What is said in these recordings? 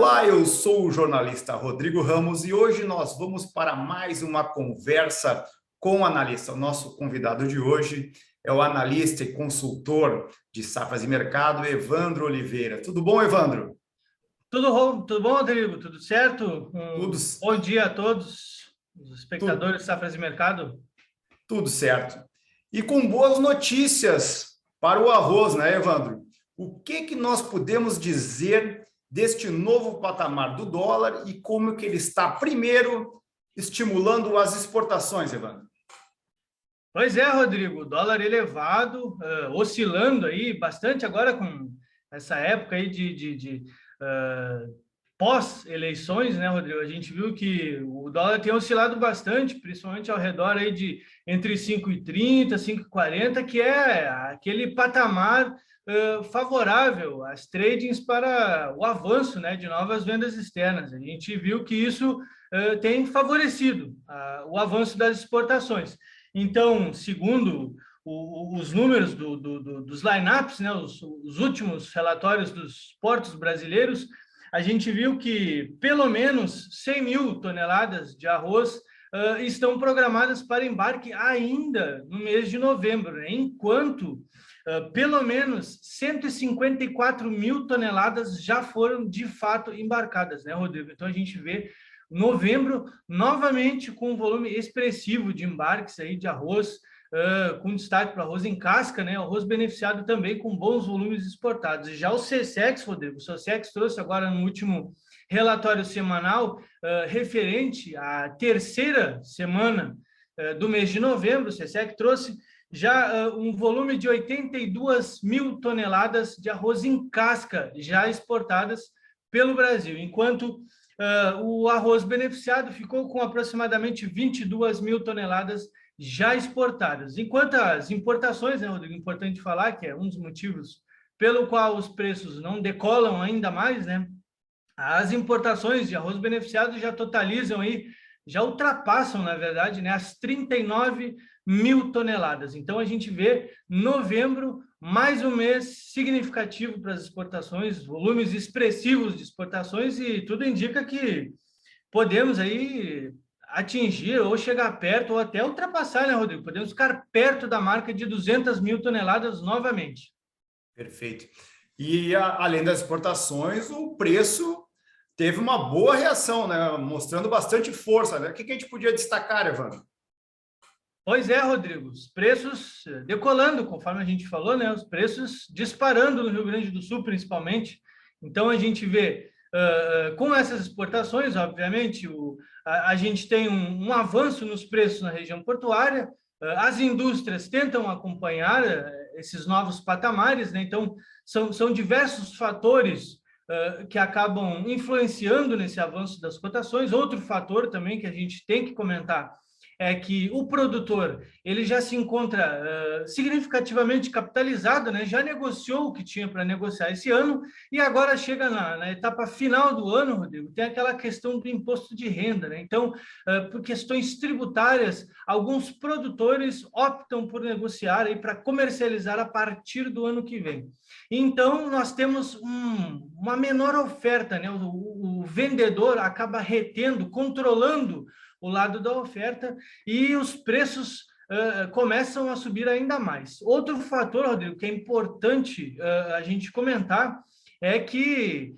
Olá, eu sou o jornalista Rodrigo Ramos e hoje nós vamos para mais uma conversa com o analista. O nosso convidado de hoje é o analista e consultor de safras e mercado, Evandro Oliveira. Tudo bom, Evandro? Tudo bom, Rodrigo? Tudo certo? Tudo, Bom dia a todos os tudo, espectadores de Safras e Mercado. tudo certo. E com boas notícias para o arroz, né, Evandro? O que nós podemos dizer deste novo patamar do dólar e como que ele está, primeiro, estimulando as exportações, Evandro? Pois é, Rodrigo, o dólar elevado, oscilando aí bastante agora com essa época aí de pós-eleições, né, Rodrigo? A gente viu que o dólar tem oscilado bastante, principalmente ao redor aí de entre 5,30, 5,40, que é aquele patamar favorável às tradings para o avanço, né, de novas vendas externas. A gente viu que isso tem favorecido o avanço das exportações. Então, segundo os números dos lineups, né, os últimos relatórios dos portos brasileiros, a gente viu que pelo menos 100 mil toneladas de arroz estão programadas para embarque ainda no mês de novembro, né? Enquanto pelo menos 154 mil toneladas já foram de fato embarcadas, né, Rodrigo? Então a gente vê novembro novamente com um volume expressivo de embarques aí de arroz, com destaque para arroz em casca, né? Arroz beneficiado também com bons volumes exportados. E já o SECEX, Rodrigo, o SECEX trouxe agora no último relatório semanal referente à terceira semana do mês de novembro, o SECEX trouxe já um volume de 82 mil toneladas de arroz em casca já exportadas pelo Brasil, enquanto o arroz beneficiado ficou com aproximadamente 22 mil toneladas já exportadas. Enquanto as importações, né, Rodrigo, importante falar que é um dos motivos pelo qual os preços não decolam ainda mais, né? As importações de arroz beneficiado já totalizam aí, já ultrapassam, na verdade, né, as 39 mil toneladas. Então, a gente vê novembro, mais um mês significativo para as exportações, volumes expressivos de exportações, e tudo indica que podemos aí atingir ou chegar perto ou até ultrapassar, né, Rodrigo? Podemos ficar perto da marca de 200 mil toneladas novamente. Perfeito. E além das exportações, o preço teve uma boa reação, né? Mostrando bastante força, né? O que a gente podia destacar, Evandro? Pois é, Rodrigo, os preços decolando, conforme a gente falou, né? Os preços disparando no Rio Grande do Sul, principalmente. Então, a gente vê, com essas exportações, obviamente, a gente tem um avanço nos preços na região portuária, as indústrias tentam acompanhar esses novos patamares, né? Então, são diversos fatores que acabam influenciando nesse avanço das cotações. Outro fator também que a gente tem que comentar é que o produtor ele já se encontra significativamente capitalizado, né? Já negociou o que tinha para negociar esse ano e agora chega na etapa final do ano, Rodrigo, tem aquela questão do imposto de renda, né? Então, por questões tributárias, alguns produtores optam por negociar aí para comercializar a partir do ano que vem. Então, nós temos uma menor oferta, né? O vendedor acaba retendo, controlando o lado da oferta e os preços começam a subir ainda mais. Outro fator, Rodrigo, que é importante a gente comentar é que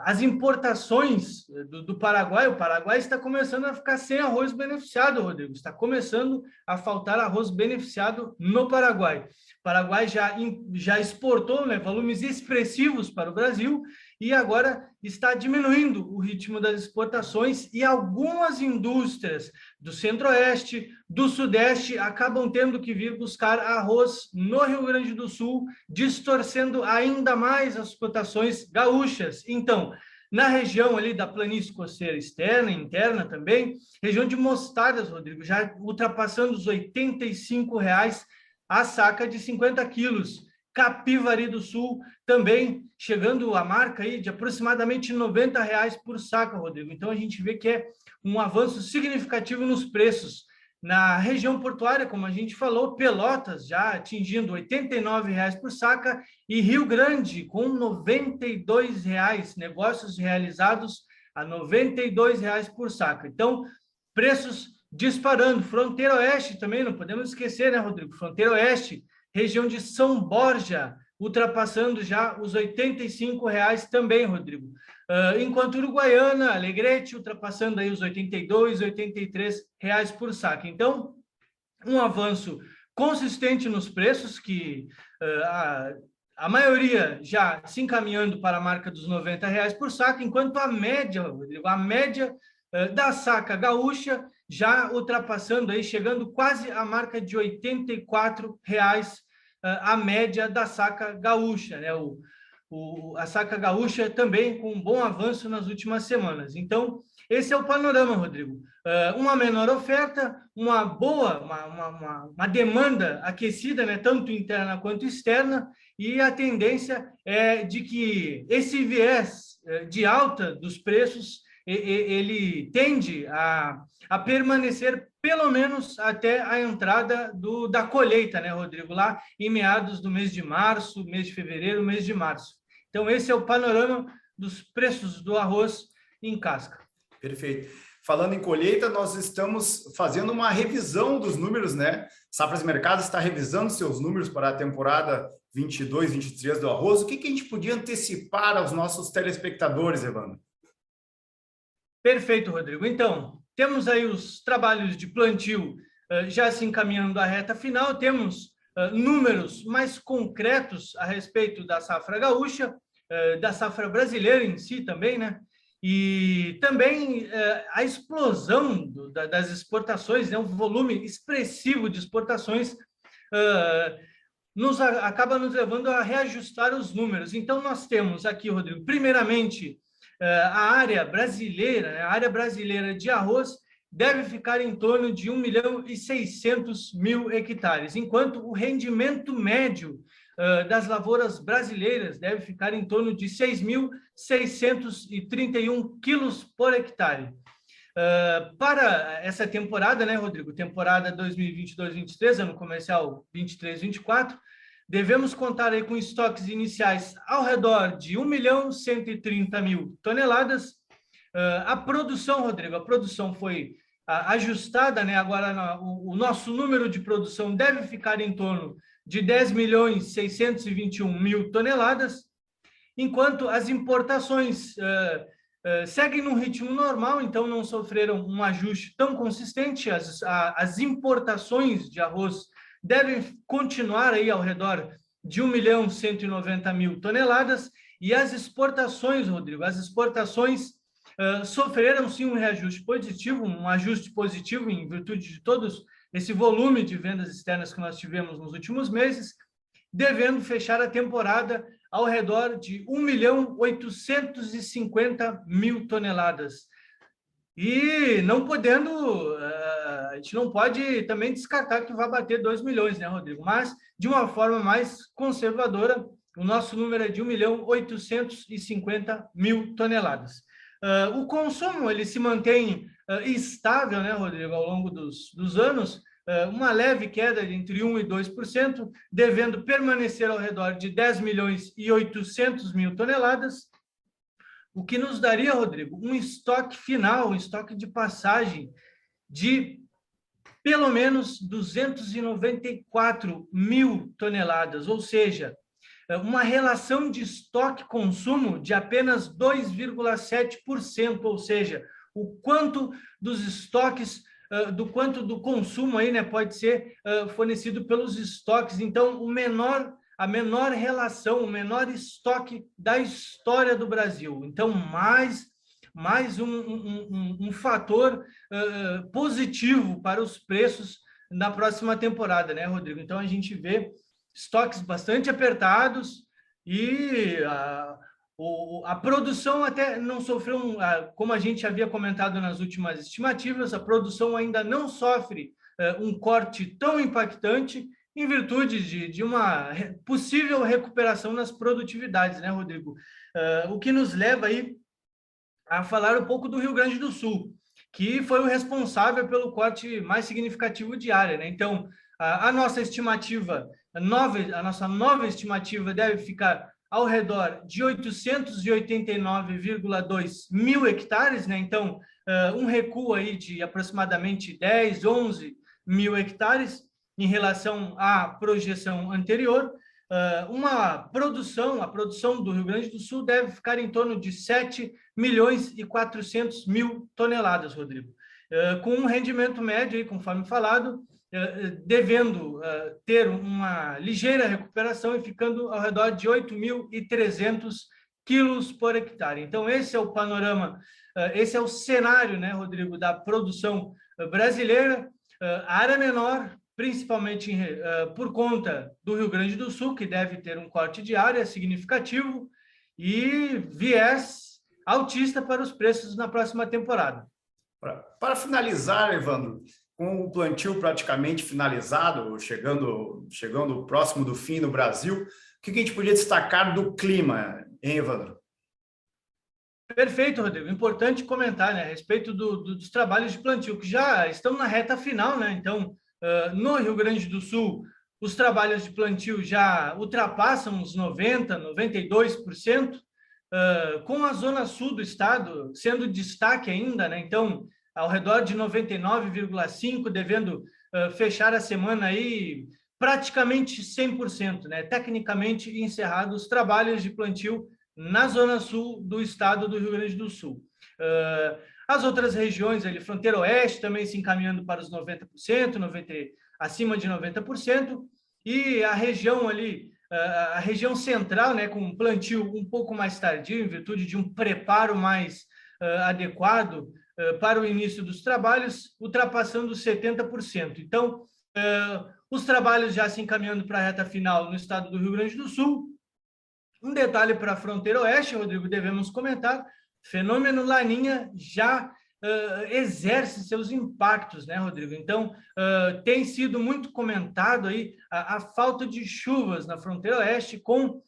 as importações do Paraguai, o Paraguai está começando a ficar sem arroz beneficiado, Rodrigo, está começando a faltar arroz beneficiado no Paraguai. O Paraguai já exportou, né, volumes expressivos para o Brasil e agora está diminuindo o ritmo das exportações e algumas indústrias do Centro-Oeste, do Sudeste, acabam tendo que vir buscar arroz no Rio Grande do Sul, distorcendo ainda mais as cotações gaúchas. Então, na região ali da planície costeira externa e interna também, região de mostardas, Rodrigo, já ultrapassando os R$ 85 a saca de 50 quilos. Capivari do Sul também chegando à marca aí de aproximadamente R$ 90 por saca, Rodrigo. Então a gente vê que é um avanço significativo nos preços. Na região portuária, como a gente falou, Pelotas já atingindo R$ 89,00 por saca e Rio Grande com R$ 92,00, negócios realizados a R$ 92,00 por saca. Então, preços disparando. Fronteira Oeste também, não podemos esquecer, né, Rodrigo? Fronteira Oeste, região de São Borja, ultrapassando já os R$ 85,00 também, Rodrigo. Enquanto Uruguaiana, Alegrete, ultrapassando aí os R$ 82, R$ 83,00 por saca. Então, um avanço consistente nos preços, que a maioria já se encaminhando para a marca dos R$ 90,00 por saca, enquanto a média, Rodrigo, a média da saca gaúcha já ultrapassando aí, chegando quase à marca de R$ 84,00 a média da saca gaúcha, né? A saca gaúcha também com um bom avanço nas últimas semanas. Então, esse é o panorama, Rodrigo. Uma menor oferta, uma boa, uma demanda aquecida, né, tanto interna quanto externa, e a tendência é de que esse viés de alta dos preços ele tende a permanecer pelo menos até a entrada da colheita, né, Rodrigo? Lá em meados do mês de março, mês de fevereiro, mês de março. Então, esse é o panorama dos preços do arroz em casca. Perfeito. Falando em colheita, nós estamos fazendo uma revisão dos números, né? Safras Mercado está revisando seus números para a temporada 22, 23 do arroz. O que a gente podia antecipar aos nossos telespectadores, Evandro? Perfeito, Rodrigo. Então, temos aí os trabalhos de plantio já se encaminhando à reta final, temos números mais concretos a respeito da safra gaúcha, da safra brasileira em si também, né? E também a explosão das exportações, né? Um volume expressivo de exportações acaba nos levando a reajustar os números. Então, nós temos aqui, Rodrigo, primeiramente, a área brasileira, né? A área brasileira de arroz deve ficar em torno de 1.600.000 hectares, enquanto o rendimento médio das lavouras brasileiras deve ficar em torno de 6.631 quilos por hectare. Para essa temporada, né, Rodrigo? Temporada 2022-23, ano comercial 23-24, devemos contar aí com estoques iniciais ao redor de 1.130.000 toneladas. A produção, Rodrigo, a produção foi ajustada, né? Agora o nosso número de produção deve ficar em torno de 10.621.000 toneladas, enquanto as importações seguem num ritmo normal, então não sofreram um ajuste tão consistente. As importações de arroz devem continuar aí ao redor de 1.190.000 toneladas, e as exportações, Rodrigo, as exportações sofreram sim um reajuste positivo, um ajuste positivo em virtude de todos esse volume de vendas externas que nós tivemos nos últimos meses, devendo fechar a temporada ao redor de 1.850.000 toneladas. E não podendo, a gente não pode também descartar que vai bater 2 milhões, né, Rodrigo? Mas, de uma forma mais conservadora, o nosso número é de 1.850.000 toneladas. O consumo ele se mantém estável, né, Rodrigo, ao longo dos anos, uma leve queda de entre 1% e 2%, devendo permanecer ao redor de 10.800.000 toneladas, o que nos daria, Rodrigo, um estoque final, um estoque de passagem de pelo menos 294.000 toneladas, ou seja, uma relação de estoque-consumo de apenas 2,7%, ou seja, o quanto dos estoques, do quanto do consumo aí, né, pode ser fornecido pelos estoques. Então, a menor relação, o menor estoque da história do Brasil. Então, mais um fator positivo para os preços na próxima temporada, né, Rodrigo? Então, a gente vê estoques bastante apertados e a produção até não sofreu, como a gente havia comentado nas últimas estimativas, a produção ainda não sofre um corte tão impactante em virtude de uma possível recuperação nas produtividades, né, Rodrigo? O que nos leva aí a falar um pouco do Rio Grande do Sul. que foi o responsável pelo corte mais significativo de área, né? Então, a nossa estimativa, a nossa nova estimativa deve ficar ao redor de 889,2 mil hectares, né? Então, um recuo aí de aproximadamente 10, 11 mil hectares em relação à projeção anterior. A produção do Rio Grande do Sul deve ficar em torno de 7 milhões e 400 mil toneladas, Rodrigo, com um rendimento médio, aí, conforme falado, devendo ter uma ligeira recuperação e ficando ao redor de 8.300 quilos por hectare. Então, esse é o panorama, esse é o cenário, né, Rodrigo, da produção brasileira. A área menor, principalmente por conta do Rio Grande do Sul, que deve ter um corte de área significativo e viés altista para os preços na próxima temporada. Para finalizar, Evandro, com o plantio praticamente finalizado, chegando próximo do fim no Brasil, o que a gente podia destacar do clima, hein, Evandro? Perfeito, Rodrigo. Importante comentar, né, a respeito dos trabalhos de plantio, que já estão na reta final, né? Então, no Rio Grande do Sul, os trabalhos de plantio já ultrapassam os 90%, 92%, com a zona sul do estado sendo destaque ainda, né? Então, ao redor de 99,5%, devendo fechar a semana aí praticamente 100%, né? Tecnicamente encerrados os trabalhos de plantio na zona sul do estado do Rio Grande do Sul. As outras regiões, ali, fronteira oeste, também se encaminhando para os 90%, acima de 90%, e a região ali, a região central, né, com plantio um pouco mais tardio, em virtude de um preparo mais adequado para o início dos trabalhos, ultrapassando os 70%. Então, os trabalhos já se encaminhando para a reta final no estado do Rio Grande do Sul. Um detalhe para a fronteira oeste, Rodrigo, devemos comentar, fenômeno Laninha já exerce seus impactos, né, Rodrigo? Então, tem sido muito comentado aí a falta de chuvas na fronteira oeste com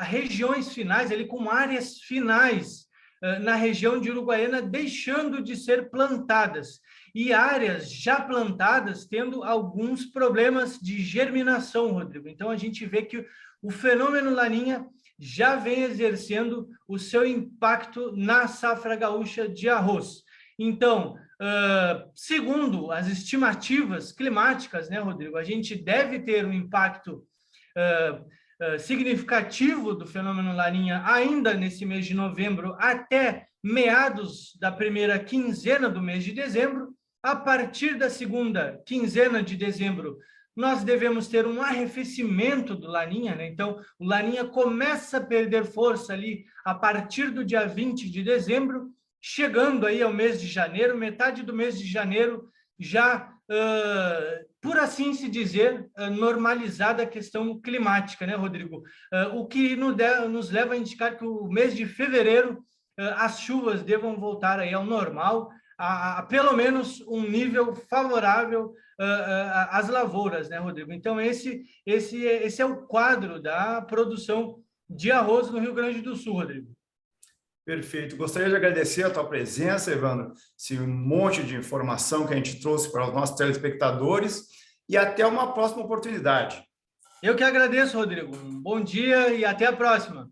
regiões finais, ali com áreas finais na região de Uruguaiana deixando de ser plantadas e áreas já plantadas tendo alguns problemas de germinação, Rodrigo. Então, a gente vê que o fenômeno Laninha já vem exercendo o seu impacto na safra gaúcha de arroz. Então, segundo as estimativas climáticas, né, Rodrigo, a gente deve ter um impacto significativo do fenômeno Laninha ainda nesse mês de novembro até meados da primeira quinzena do mês de dezembro. A partir da segunda quinzena de dezembro, nós devemos ter um arrefecimento do Laninha, né? Então, o Laninha começa a perder força ali a partir do dia 20 de dezembro, chegando aí ao mês de janeiro, metade do mês de janeiro, já, por assim se dizer, normalizada a questão climática, né, Rodrigo? O que nos leva a indicar que o mês de fevereiro as chuvas devam voltar aí ao normal, a pelo menos um nível favorável às lavouras, né, Rodrigo? Então, esse é o quadro da produção de arroz no Rio Grande do Sul, Rodrigo. Perfeito. Gostaria de agradecer a tua presença, Evandro, esse monte de informação que a gente trouxe para os nossos telespectadores e até uma próxima oportunidade. Eu que agradeço, Rodrigo. Um bom dia e até a próxima.